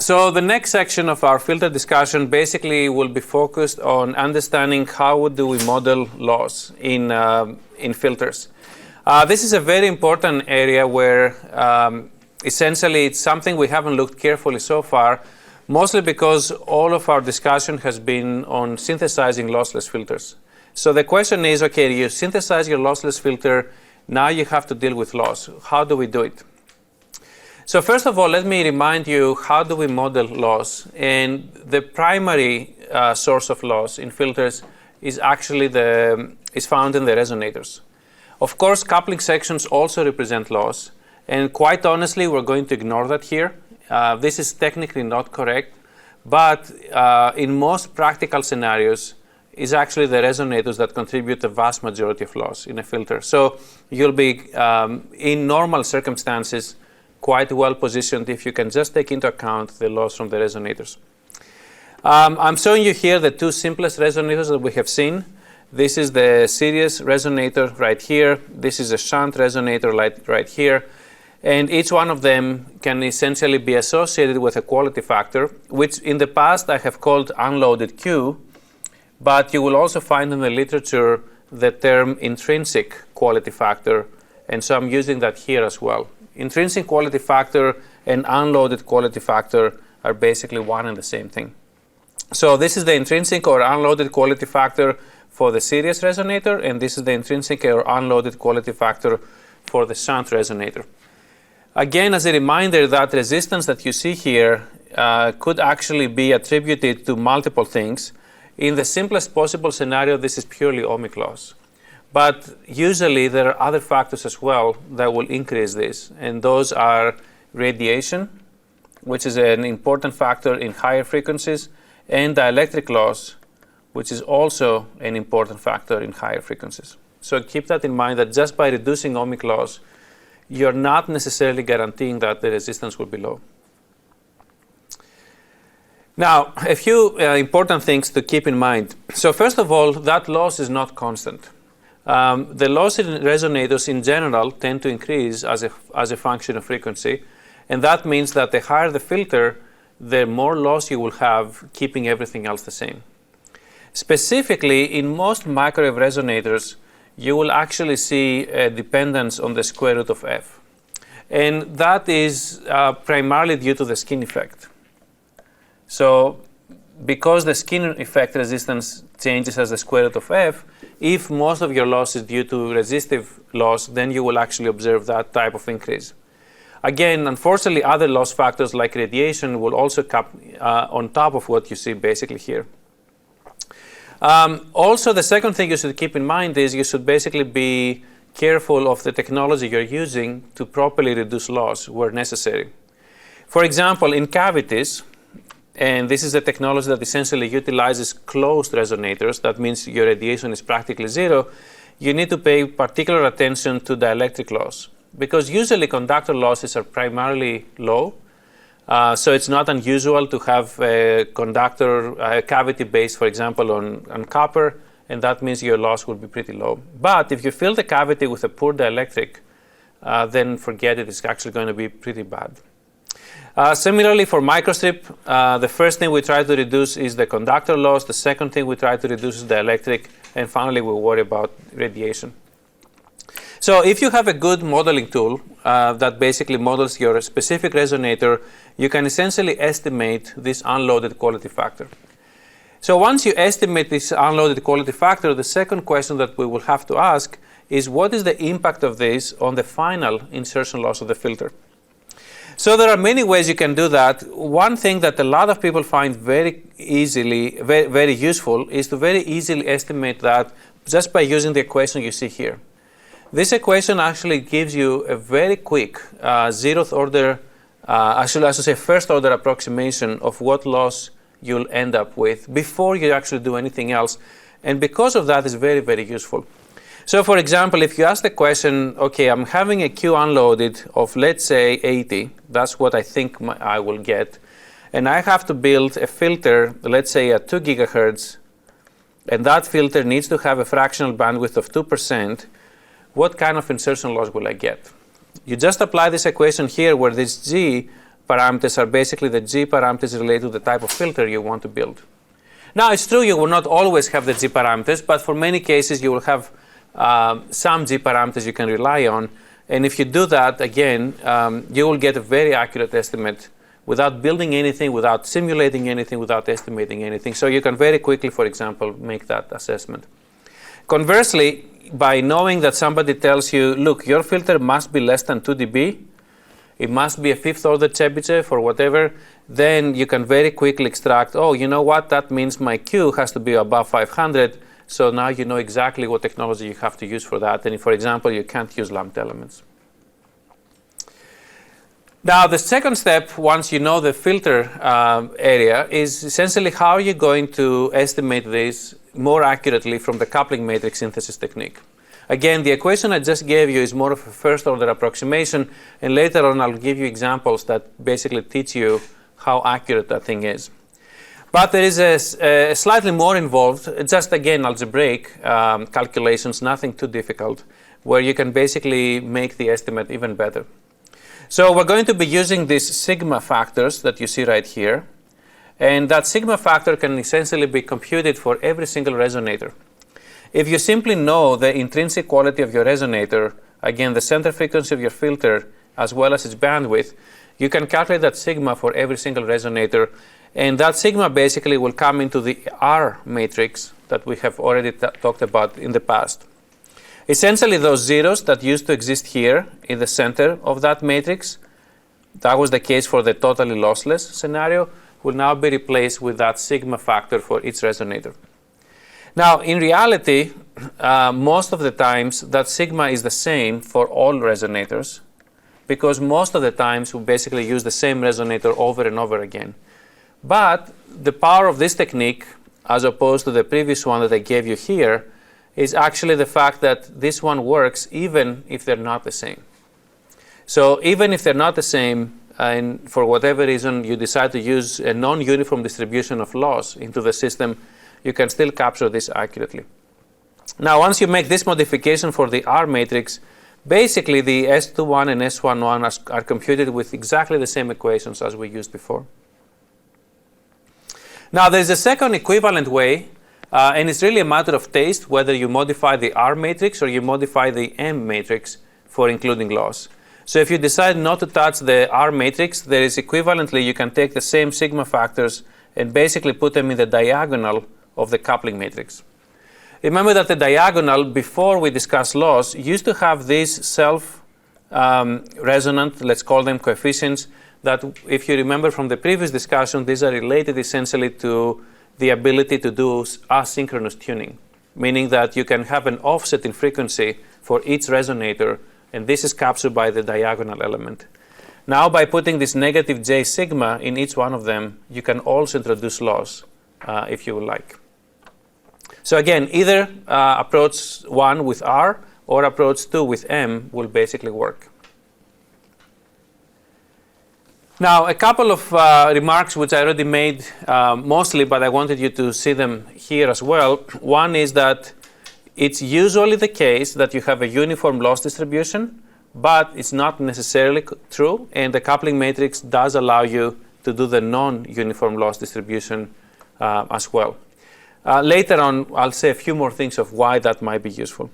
So the next section of our filter discussion basically will be focused on understanding how do we model loss in filters. This is a very important area where essentially it's something we haven't looked carefully so far, mostly because all of our discussion has been on synthesizing lossless filters. So the question is, okay, you synthesize your lossless filter, now you have to deal with loss. How do we do it? So first of all, let me remind you, how do we model loss? And the primary source of loss in filters is actually is found in the resonators. Of course, coupling sections also represent loss. And quite honestly, we're going to ignore that here. This is technically not correct. But in most practical scenarios, it's actually the resonators that contribute the vast majority of loss in a filter. So you'll be, in normal circumstances, quite well positioned if you can just take into account the loss from the resonators. I'm showing you here the two simplest resonators that we have seen. This is the series resonator right here. This is a shunt resonator right here. And each one of them can essentially be associated with a quality factor, which in the past I have called unloaded Q, but you will also find in the literature the term intrinsic quality factor, and so I'm using that here as well. Intrinsic quality factor and unloaded quality factor are basically one and the same thing. So this is the intrinsic or unloaded quality factor for the series resonator, and this is the intrinsic or unloaded quality factor for the shunt resonator. Again, as a reminder, that resistance that you see here could actually be attributed to multiple things. In the simplest possible scenario, this is purely ohmic loss. But usually there are other factors as well that will increase this, and those are radiation, which is an important factor in higher frequencies, and dielectric loss, which is also an important factor in higher frequencies. So keep that in mind, that just by reducing ohmic loss, you're not necessarily guaranteeing that the resistance will be low. Now, a few important things to keep in mind. So first of all, that loss is not constant. The loss in resonators in general tend to increase as a function of frequency, and that means that the higher the filter, the more loss you will have, keeping everything else the same. Specifically, in most microwave resonators, you will actually see a dependence on the square root of f. And that is primarily due to the skin effect. So because the skin effect resistance changes as the square root of f, if most of your loss is due to resistive loss, then you will actually observe that type of increase. Again, unfortunately, other loss factors like radiation will also come on top of what you see basically here. Also, the second thing you should keep in mind is you should basically be careful of the technology you're using to properly reduce loss where necessary. For example, in cavities, and this is a technology that essentially utilizes closed resonators, that means your radiation is practically zero, you need to pay particular attention to dielectric loss, because usually conductor losses are primarily low. So it's not unusual to have a conductor, a cavity base, for example, on copper, and that means your loss will be pretty low. But if you fill the cavity with a poor dielectric, then forget it, it's actually going to be pretty bad. Similarly, for microstrip, the first thing we try to reduce is the conductor loss, the second thing we try to reduce is dielectric, and finally we worry about radiation. So if you have a good modeling tool that basically models your specific resonator, you can essentially estimate this unloaded quality factor. So once you estimate this unloaded quality factor, the second question that we will have to ask is, what is the impact of this on the final insertion loss of the filter? So there are many ways you can do that. One thing that a lot of people find very useful is to very easily estimate that just by using the equation you see here. This equation actually gives you a very quick zeroth order, actually I should say first order approximation of what loss you'll end up with before you actually do anything else. And because of that, it's very, very useful. So for example, if you ask the question, okay, I'm having a Q unloaded of, let's say, 80, that's what I think I will get, and I have to build a filter, let's say at 2 gigahertz, and that filter needs to have a fractional bandwidth of 2%, what kind of insertion loss will I get? You just apply this equation here where this G parameters are basically the G parameters related to the type of filter you want to build. Now, it's true you will not always have the G parameters, but for many cases you will have some G parameters you can rely on. And if you do that, again, you will get a very accurate estimate without building anything, without simulating anything, without estimating anything. So you can very quickly, for example, make that assessment. Conversely, by knowing that somebody tells you, look, your filter must be less than 2 dB, it must be a fifth order Chebyshev or whatever, then you can very quickly extract, oh, you know what, that means my Q has to be above 500, so now you know exactly what technology you have to use for that. And for example, you can't use lumped elements. Now, the second step, once you know the filter area, is essentially how are you going to estimate this more accurately from the coupling matrix synthesis technique. Again, the equation I just gave you is more of a first order approximation, and later on I'll give you examples that basically teach you how accurate that thing is. But there is a slightly more involved, just again algebraic calculations, nothing too difficult, where you can basically make the estimate even better. So we're going to be using these sigma factors that you see right here. And that sigma factor can essentially be computed for every single resonator. If you simply know the intrinsic quality of your resonator, again, the center frequency of your filter, as well as its bandwidth, you can calculate that sigma for every single resonator. And that sigma basically will come into the R matrix that we have already talked about in the past. Essentially, those zeros that used to exist here in the center of that matrix, that was the case for the totally lossless scenario, will now be replaced with that sigma factor for each resonator. Now, in reality, most of the times that sigma is the same for all resonators, because most of the times we basically use the same resonator over and over again. But the power of this technique, as opposed to the previous one that I gave you here, is actually the fact that this one works even if they're not the same. So even if they're not the same, and for whatever reason you decide to use a non-uniform distribution of loss into the system, you can still capture this accurately. Now, once you make this modification for the R matrix, basically the S21 and S11 are computed with exactly the same equations as we used before. Now, there's a second equivalent way, and it's really a matter of taste whether you modify the R matrix or you modify the M matrix for including loss. So if you decide not to touch the R matrix, there is equivalently, you can take the same sigma factors and basically put them in the diagonal of the coupling matrix. Remember that the diagonal, before we discuss loss, used to have these self-resonant, let's call them coefficients, that if you remember from the previous discussion, these are related essentially to the ability to do asynchronous tuning, meaning that you can have an offset in frequency for each resonator, and this is captured by the diagonal element. Now, by putting this negative J sigma in each one of them, you can also introduce loss if you would like. So again, either approach 1 with R or approach 2 with M will basically work. Now, a couple of remarks which I already made mostly, but I wanted you to see them here as well. One is that it's usually the case that you have a uniform loss distribution, but it's not necessarily true, and the coupling matrix does allow you to do the non-uniform loss distribution as well. Later on, I'll say a few more things of why that might be useful.